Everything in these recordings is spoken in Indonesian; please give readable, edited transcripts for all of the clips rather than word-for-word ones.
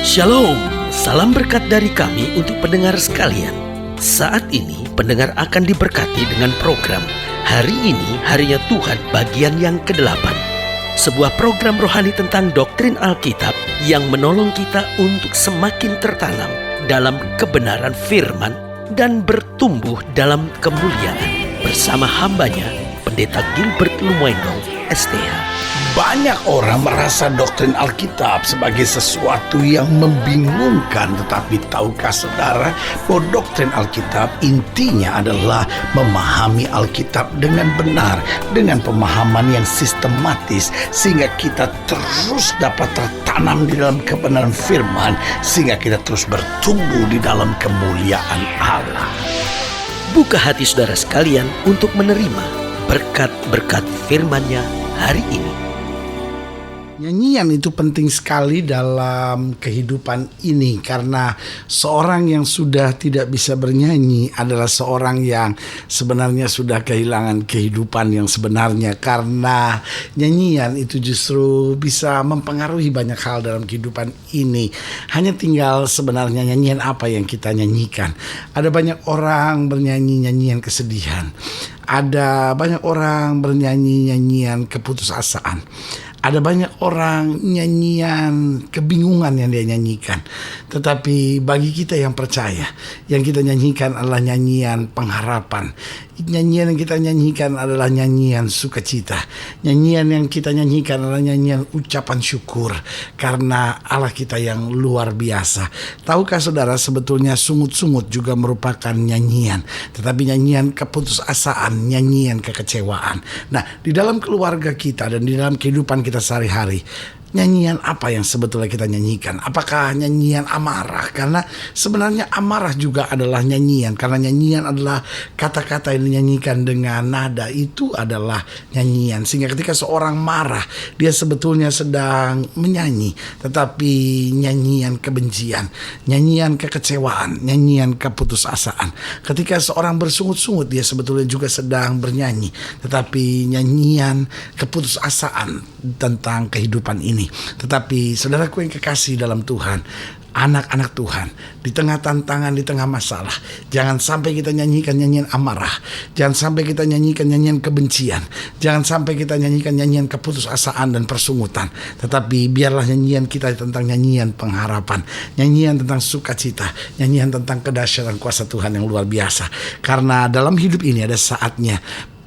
Shalom, salam berkat dari kami untuk pendengar sekalian. Saat ini pendengar akan diberkati dengan program Hari Ini Harinya Tuhan bagian yang ke-8. Sebuah program rohani tentang doktrin Alkitab yang menolong kita untuk semakin tertanam dalam kebenaran firman dan bertumbuh dalam kemuliaan. Bersama hambanya, Pendeta Gilbert Lumwendong, STH. Banyak orang merasa doktrin Alkitab sebagai sesuatu yang membingungkan. Tetapi tahukah saudara bahwa doktrin Alkitab intinya adalah memahami Alkitab dengan benar, dengan pemahaman yang sistematis, sehingga kita terus dapat tertanam di dalam kebenaran firman, sehingga kita terus bertumbuh di dalam kemuliaan Allah. Buka hati saudara sekalian untuk menerima berkat-berkat firman-Nya hari ini. Nyanyian itu penting sekali dalam kehidupan ini, karena seorang yang sudah tidak bisa bernyanyi adalah seorang yang sebenarnya sudah kehilangan kehidupan yang sebenarnya, karena nyanyian itu justru bisa mempengaruhi banyak hal dalam kehidupan ini. Hanya tinggal sebenarnya nyanyian apa yang kita nyanyikan. Ada banyak orang bernyanyi nyanyian kesedihan. Ada banyak orang bernyanyi nyanyian keputusasaan. Ada banyak orang nyanyian kebingungan yang dia nyanyikan. Tetapi bagi kita yang percaya, yang kita nyanyikan adalah nyanyian pengharapan. Nyanyian yang kita nyanyikan adalah nyanyian sukacita. Nyanyian yang kita nyanyikan adalah nyanyian ucapan syukur, karena Allah kita yang luar biasa. Tahukah saudara, sebetulnya sungut-sungut juga merupakan nyanyian. Tetapi nyanyian keputusasaan, nyanyian kekecewaan. Nah, di dalam keluarga kita dan di dalam kehidupan kita sehari-hari, nyanyian apa yang sebetulnya kita nyanyikan? Apakah nyanyian amarah? Karena sebenarnya amarah juga adalah nyanyian. Karena nyanyian adalah kata-kata yang dinyanyikan dengan nada, itu adalah nyanyian. Sehingga ketika seorang marah, dia sebetulnya sedang menyanyi. Tetapi nyanyian kebencian, nyanyian kekecewaan, nyanyian keputusasaan. Ketika seorang bersungut-sungut, dia sebetulnya juga sedang bernyanyi. Tetapi nyanyian keputusasaan tentang kehidupan ini. Tetapi saudaraku yang kekasih dalam Tuhan, anak-anak Tuhan, di tengah tantangan, di tengah masalah, jangan sampai kita nyanyikan nyanyian amarah. Jangan sampai kita nyanyikan nyanyian kebencian. Jangan sampai kita nyanyikan nyanyian keputusasaan dan persungutan. Tetapi biarlah nyanyian kita tentang nyanyian pengharapan, nyanyian tentang sukacita, nyanyian tentang kedahsyatan kuasa Tuhan yang luar biasa. Karena dalam hidup ini ada saatnya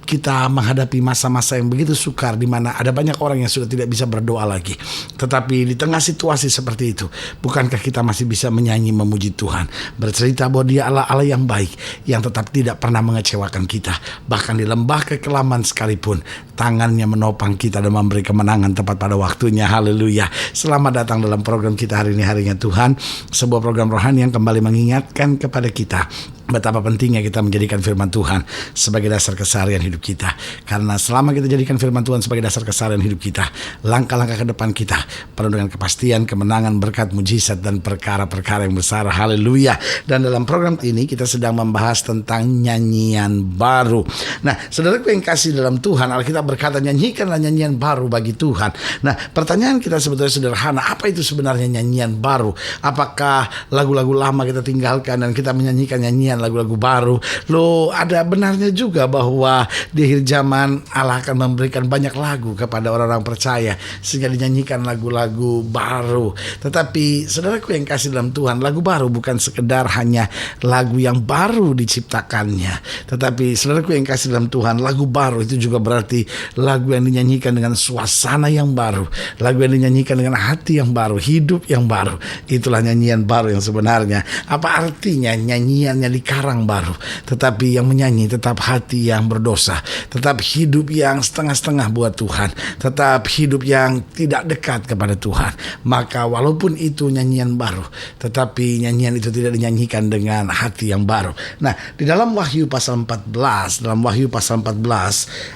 kita menghadapi masa-masa yang begitu sukar, di mana ada banyak orang yang sudah tidak bisa berdoa lagi. Tetapi di tengah situasi seperti itu, bukankah kita masih bisa menyanyi memuji Tuhan, bercerita bahwa Dia Allah yang baik, yang tetap tidak pernah mengecewakan kita. Bahkan di lembah kekelaman sekalipun, tangannya menopang kita dan memberi kemenangan tepat pada waktunya. Haleluya. Selamat datang dalam program kita hari ini, Harinya Tuhan, sebuah program rohani yang kembali mengingatkan kepada kita betapa pentingnya kita menjadikan firman Tuhan sebagai dasar keseharian hidup kita. Karena selama kita jadikan firman Tuhan sebagai dasar keseharian hidup kita, langkah-langkah ke depan kita penuh dengan kepastian, kemenangan, berkat, mujizat, dan perkara-perkara yang besar. Haleluya. Dan dalam program ini kita sedang membahas tentang nyanyian baru. Nah, saudaraku yang kasih dalam Tuhan, Alkitab berkata nyanyikanlah nyanyian baru bagi Tuhan. Nah, pertanyaan kita sebetulnya sederhana, apa itu sebenarnya nyanyian baru? Apakah lagu-lagu lama kita tinggalkan dan kita menyanyikan nyanyian lagu-lagu baru? Loh, ada benarnya juga bahwa di akhir zaman Allah akan memberikan banyak lagu kepada orang-orang percaya sehingga dinyanyikan lagu-lagu baru. Tetapi saudaraku yang kasih dalam Tuhan, lagu baru bukan sekedar hanya lagu yang baru diciptakannya. Tetapi saudaraku yang kasih dalam Tuhan, lagu baru itu juga berarti lagu yang dinyanyikan dengan suasana yang baru, lagu yang dinyanyikan dengan hati yang baru, hidup yang baru. Itulah nyanyian baru yang sebenarnya. Apa artinya? Nyanyiannya dikarang baru, tetapi yang menyanyi tetap hati yang berdosa, tetap hidup yang setengah-setengah buat Tuhan, tetap hidup yang tidak dekat kepada Tuhan. Maka walaupun itu nyanyian baru, tetapi nyanyian itu tidak dinyanyikan dengan hati yang baru. Nah, di dalam Wahyu pasal 14,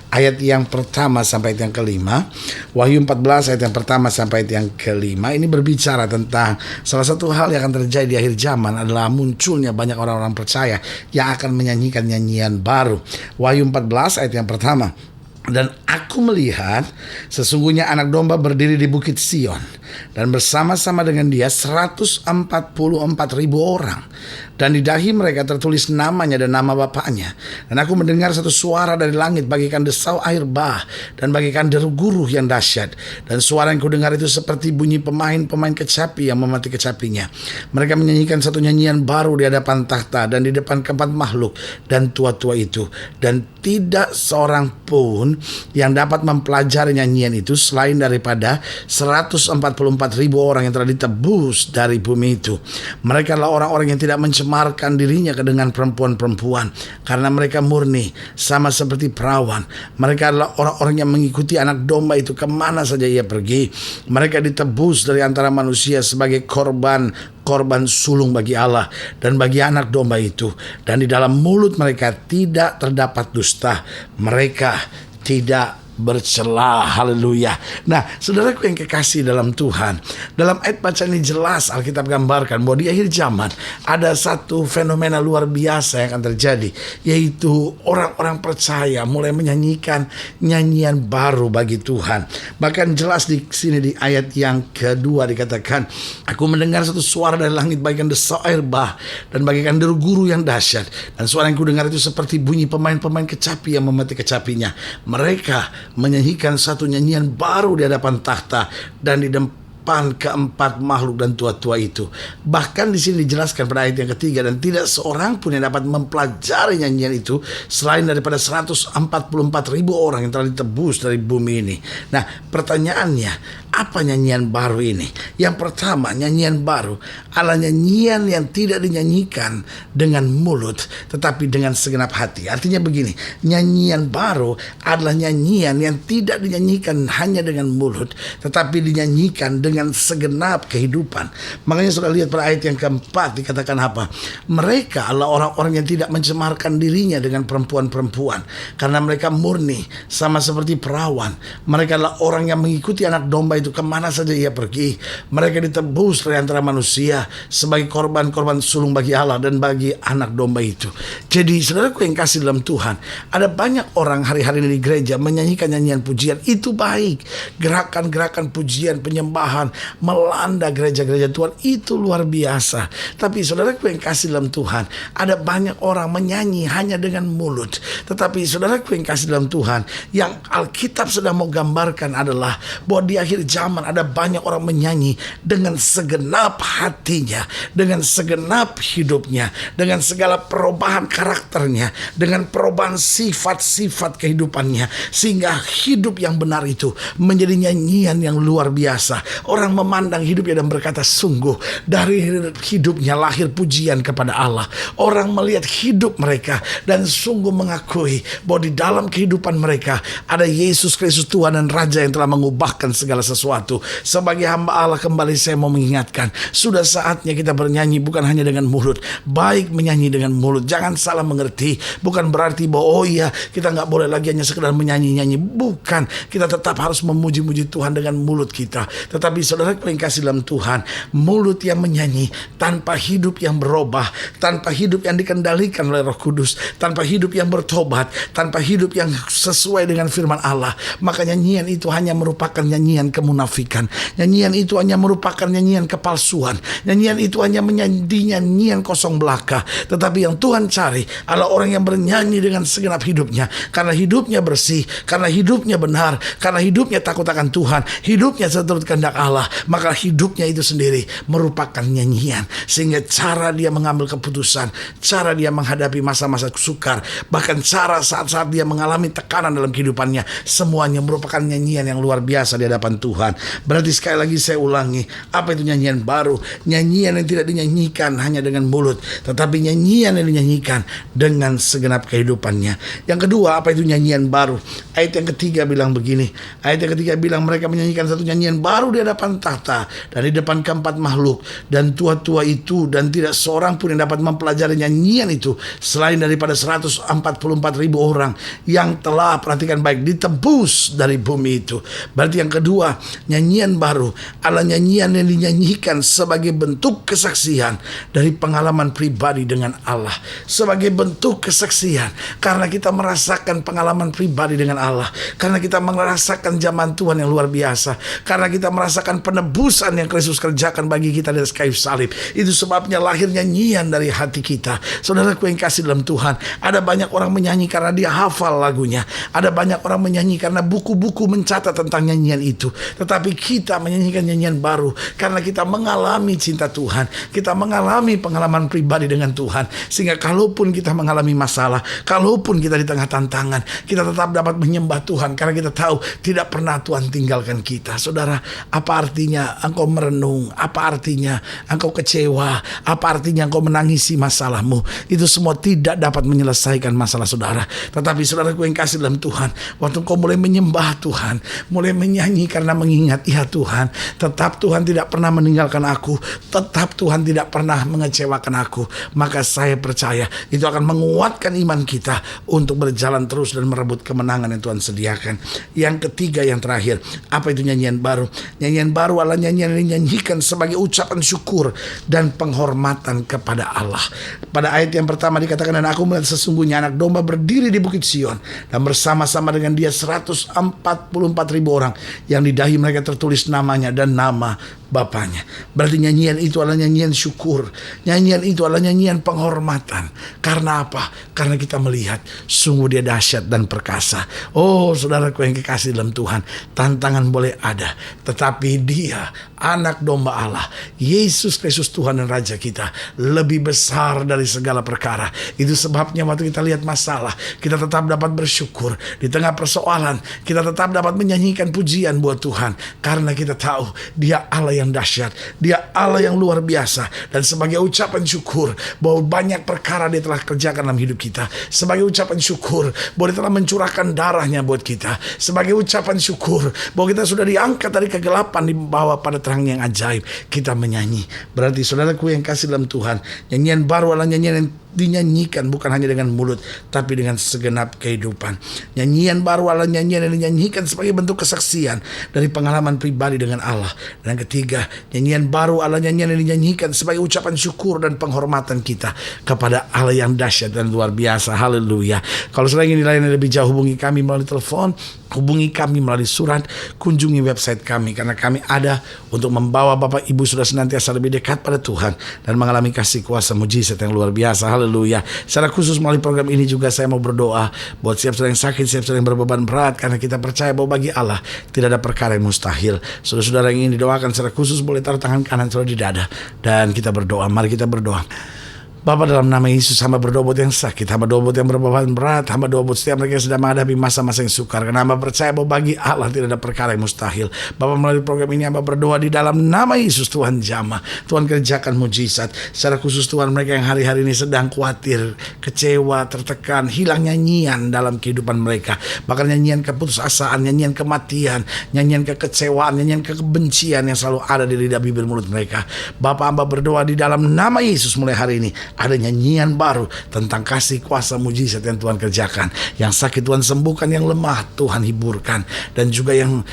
ayat yang pertama sampai ayat yang kelima, Wahyu 14 ayat yang pertama sampai ayat yang kelima, ini berbicara tentang salah satu hal yang akan terjadi di akhir zaman adalah munculnya banyak orang-orang percaya yang akan menyanyikan nyanyian baru. Wahyu 14 ayat yang pertama, Dan aku melihat sesungguhnya anak domba berdiri di bukit Sion, dan bersama-sama dengan dia 144.000 orang. Dan di dahi mereka tertulis namanya dan nama bapaknya. Dan aku mendengar satu suara dari langit bagaikan desau air bah, dan bagaikan deru guruh yang dahsyat. Dan suara yang kudengar itu seperti bunyi pemain-pemain kecapi yang memati kecapinya. Mereka menyanyikan satu nyanyian baru di hadapan takhta dan di depan keempat makhluk dan tua-tua itu. Dan tidak seorang pun yang dapat mempelajari nyanyian itu selain daripada 144.000 orang yang telah ditebus dari bumi itu. Mereka adalah orang-orang yang tidak mencemarkan dirinya dengan perempuan-perempuan, karena mereka murni sama seperti perawan. Mereka adalah orang-orang yang mengikuti anak domba itu kemana saja ia pergi. Mereka ditebus dari antara manusia sebagai korban sulung bagi Allah dan bagi anak domba itu. Dan di dalam mulut mereka tidak terdapat dusta. Mereka tidak bercela. Haleluya. Nah, saudaraku yang kekasih dalam Tuhan, dalam ayat bacaan ini jelas Alkitab gambarkan bahwa di akhir zaman ada satu fenomena luar biasa yang akan terjadi, yaitu orang-orang percaya mulai menyanyikan nyanyian baru bagi Tuhan. Bahkan jelas di sini di ayat yang kedua dikatakan, aku mendengar satu suara dari langit bagaikan desau air bah dan bagaikan deru guru yang dahsyat, dan suara yang kudengar itu seperti bunyi pemain-pemain kecapi yang memati kecapinya. Mereka menyanyikan satu nyanyian baru di hadapan takhta dan di depan keempat makhluk dan tua-tua itu. Bahkan di sini dijelaskan pada ayat yang ketiga, dan tidak seorang pun yang dapat mempelajari nyanyian itu selain daripada 144.000 orang yang telah ditebus dari bumi ini. Nah, pertanyaannya, apa nyanyian baru ini? Yang pertama, nyanyian baru adalah nyanyian yang tidak dinyanyikan dengan mulut, tetapi dengan segenap hati. Artinya begini, nyanyian baru adalah nyanyian yang tidak dinyanyikan hanya dengan mulut, tetapi dinyanyikan dengan segenap kehidupan. Makanya sudah lihat pada ayat yang keempat dikatakan apa? Mereka adalah orang-orang yang tidak mencemarkan dirinya dengan perempuan-perempuan, karena mereka murni sama seperti perawan. Mereka adalah orang yang mengikuti anak domba itu kemana saja ia pergi. Mereka ditebus dari antara manusia sebagai korban sulung bagi Allah dan bagi anak domba itu. Jadi saudaraku yang kasih dalam Tuhan, ada banyak orang hari-hari ini di gereja menyanyikan nyanyian pujian. Itu baik. Gerakan-gerakan pujian, penyembahan melanda gereja-gereja Tuhan, itu luar biasa. Tapi saudaraku yang kasih dalam Tuhan, ada banyak orang menyanyi hanya dengan mulut. Tetapi saudaraku yang kasih dalam Tuhan, yang Alkitab sedang mau gambarkan adalah bahwa di akhir zaman ada banyak orang menyanyi dengan segenap hatinya, dengan segenap hidupnya, dengan segala perubahan karakternya, dengan perubahan sifat-sifat kehidupannya, sehingga hidup yang benar itu menjadi nyanyian yang luar biasa. Orang memandang hidupnya dan berkata, sungguh dari hidupnya lahir pujian kepada Allah. Orang melihat hidup mereka dan sungguh mengakui bahwa di dalam kehidupan mereka ada Yesus Kristus Tuhan dan Raja yang telah mengubahkan segala sesuatu. Sebagai hamba Allah, kembali saya mau mengingatkan, sudah saatnya kita bernyanyi bukan hanya dengan mulut. Baik menyanyi dengan mulut, jangan salah mengerti. Bukan berarti bahwa kita nggak boleh lagi hanya sekedar menyanyi-nyanyi. Bukan, kita tetap harus memuji-muji Tuhan dengan mulut kita. Tetapi saudara yang kasih dalam Tuhan, mulut yang menyanyi tanpa hidup yang berubah, tanpa hidup yang dikendalikan oleh Roh Kudus, tanpa hidup yang bertobat, tanpa hidup yang sesuai dengan firman Allah, maka nyanyian itu hanya merupakan nyanyian kemunafikan. Nyanyian itu hanya merupakan nyanyian kepalsuan. Nyanyian itu hanya menjadi nyanyian kosong belaka. Tetapi yang Tuhan cari adalah orang yang bernyanyi dengan segenap hidupnya, karena hidupnya bersih, karena hidupnya benar, karena hidupnya takut akan Tuhan, hidupnya seturut kehendak Allah. Maka hidupnya itu sendiri merupakan nyanyian, sehingga cara dia mengambil keputusan, cara dia menghadapi masa-masa sukar, bahkan cara saat-saat dia mengalami tekanan dalam kehidupannya, semuanya merupakan nyanyian yang luar biasa di hadapan Tuhan. Berarti sekali lagi saya ulangi, apa itu nyanyian baru? Nyanyian yang tidak dinyanyikan hanya dengan mulut, tetapi nyanyian yang dinyanyikan dengan segenap kehidupannya. Yang kedua, apa itu nyanyian baru? Ayat yang ketiga bilang begini. Ayat yang ketiga bilang mereka menyanyikan satu nyanyian baru di hadapan hadapan tahta dan di depan keempat makhluk dan tua-tua itu, dan tidak seorang pun yang dapat mempelajari nyanyian itu selain daripada 144.000 orang yang telah, perhatikan baik, ditebus dari bumi itu. Berarti yang kedua, nyanyian baru adalah nyanyian yang dinyanyikan sebagai bentuk kesaksian dari pengalaman pribadi dengan Allah, sebagai bentuk kesaksian karena kita merasakan pengalaman pribadi dengan Allah, karena kita merasakan zaman Tuhan yang luar biasa, karena kita merasakan penebusan yang Kristus kerjakan bagi kita di atas kayu salib. Itu sebabnya lahir nyanyian dari hati kita. Saudaraku yang kasih dalam Tuhan, ada banyak orang menyanyi karena dia hafal lagunya, ada banyak orang menyanyi karena buku-buku mencatat tentang nyanyian itu. Tetapi kita menyanyikan nyanyian baru karena kita mengalami cinta Tuhan, kita mengalami pengalaman pribadi dengan Tuhan, sehingga kalaupun kita mengalami masalah, kalaupun kita di tengah tantangan, kita tetap dapat menyembah Tuhan karena kita tahu tidak pernah Tuhan tinggalkan kita. Saudara, apa artinya engkau merenung? Apa artinya engkau kecewa? Apa artinya engkau menangisi masalahmu? Itu semua tidak dapat menyelesaikan masalah saudara. Tetapi saudaraku yang kasih dalam Tuhan, waktu engkau mulai menyembah Tuhan, mulai menyanyi karena mengingat, ya Tuhan, tetap Tuhan tidak pernah meninggalkan aku, tetap Tuhan tidak pernah mengecewakan aku, maka saya percaya itu akan menguatkan iman kita untuk berjalan terus dan merebut kemenangan yang Tuhan sediakan. Yang ketiga, yang terakhir, apa itu nyanyian baru? Nyanyian baru adalah nyanyian yang dinyanyikan sebagai ucapan syukur dan penghormatan kepada Allah. Pada ayat yang pertama dikatakan, dan aku melihat sesungguhnya anak domba berdiri di bukit Sion, dan bersama-sama dengan dia 144.000 orang yang di dahi mereka tertulis namanya dan nama Bapaknya. Berarti nyanyian itu adalah nyanyian syukur, nyanyian itu adalah nyanyian penghormatan. Karena apa? Karena kita melihat sungguh dia dahsyat dan perkasa. Oh saudaraku yang kekasih dalam Tuhan, tantangan boleh ada, tetapi dia anak domba Allah, Yesus Kristus Tuhan dan Raja kita, lebih besar dari segala perkara. Itu sebabnya waktu kita lihat masalah, kita tetap dapat bersyukur. Di tengah persoalan, kita tetap dapat menyanyikan pujian buat Tuhan, karena kita tahu dia Allah yang dahsyat, dia Allah yang luar biasa. Dan sebagai ucapan syukur bahwa banyak perkara dia telah kerjakan dalam hidup kita, sebagai ucapan syukur bahwa dia telah mencurahkan darahnya buat kita, sebagai ucapan syukur bahwa kita sudah diangkat dari kegelapan dibawa pada terang yang ajaib, kita menyanyi. Berarti saudaraku yang kasih dalam Tuhan, nyanyian baru adalah nyanyian yang dinyanyikan bukan hanya dengan mulut, tapi dengan segenap kehidupan. Nyanyian baru adalah nyanyian yang dinyanyikan sebagai bentuk kesaksian dari pengalaman pribadi dengan Allah. Dan yang ketiga, nyanyian baru adalah nyanyian yang dinyanyikan sebagai ucapan syukur dan penghormatan kita kepada Allah yang dahsyat dan luar biasa. Haleluya. Kalau saudara ingin dilayani lebih jauh, hubungi kami melalui telepon, hubungi kami melalui surat, kunjungi website kami, karena kami ada untuk membawa Bapak Ibu sudah senantiasa lebih dekat pada Tuhan dan mengalami kasih kuasa mujizat yang luar biasa. Haleluya. Secara khusus melalui program ini juga saya mau berdoa buat siap saudara yang sakit, siap saudara yang berbeban berat, karena kita percaya bahwa bagi Allah tidak ada perkara yang mustahil. Saudara-saudara yang ingin didoakan secara khusus boleh taruh tangan kanan saudara di dada dan kita berdoa. Mari kita berdoa. Bapa, dalam nama Yesus, hamba berdoa buat yang sakit, hamba doa buat yang berbeban berat, hamba doa buat setiap mereka yang sedang menghadapi masa-masa yang sukar, karena hamba percaya bahwa bagi Allah tidak ada perkara yang mustahil. Bapa, melalui program ini hamba berdoa di dalam nama Yesus, Tuhan jamah, Tuhan kerjakan mujizat. Secara khusus Tuhan, mereka yang hari-hari ini sedang khawatir, kecewa, tertekan, hilang nyanyian dalam kehidupan mereka, bahkan nyanyian keputusasaan, nyanyian kematian, nyanyian kekecewaan, nyanyian kebencian yang selalu ada di lidah bibir mulut mereka. Bapa, hamba berdoa di dalam nama Yesus, mulai hari ini ada nyanyian baru tentang kasih kuasa mujizat yang Tuhan kerjakan. Yang sakit Tuhan sembuhkan, yang lemah Tuhan hiburkan, dan juga yang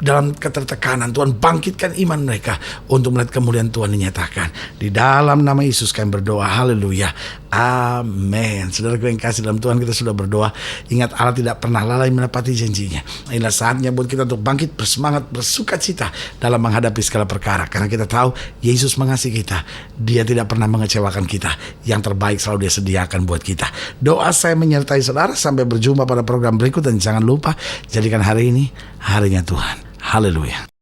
dalam ketertekanan Tuhan bangkitkan iman mereka untuk melihat kemuliaan Tuhan dinyatakan. Di dalam nama Yesus kami berdoa. Haleluya. Amin. Saudaraku yang kasih dalam Tuhan, kita sudah berdoa. Ingat, Allah tidak pernah lalai menepati janjinya. Inilah saatnya buat kita untuk bangkit, bersemangat, bersuka cita dalam menghadapi segala perkara, karena kita tahu Yesus mengasihi kita. Dia tidak pernah mengecewakan kita. Yang terbaik selalu dia sediakan buat kita. Doa saya menyertai saudara. Sampai berjumpa pada program berikut, dan jangan lupa jadikan hari ini harinya Tuhan. Haleluya.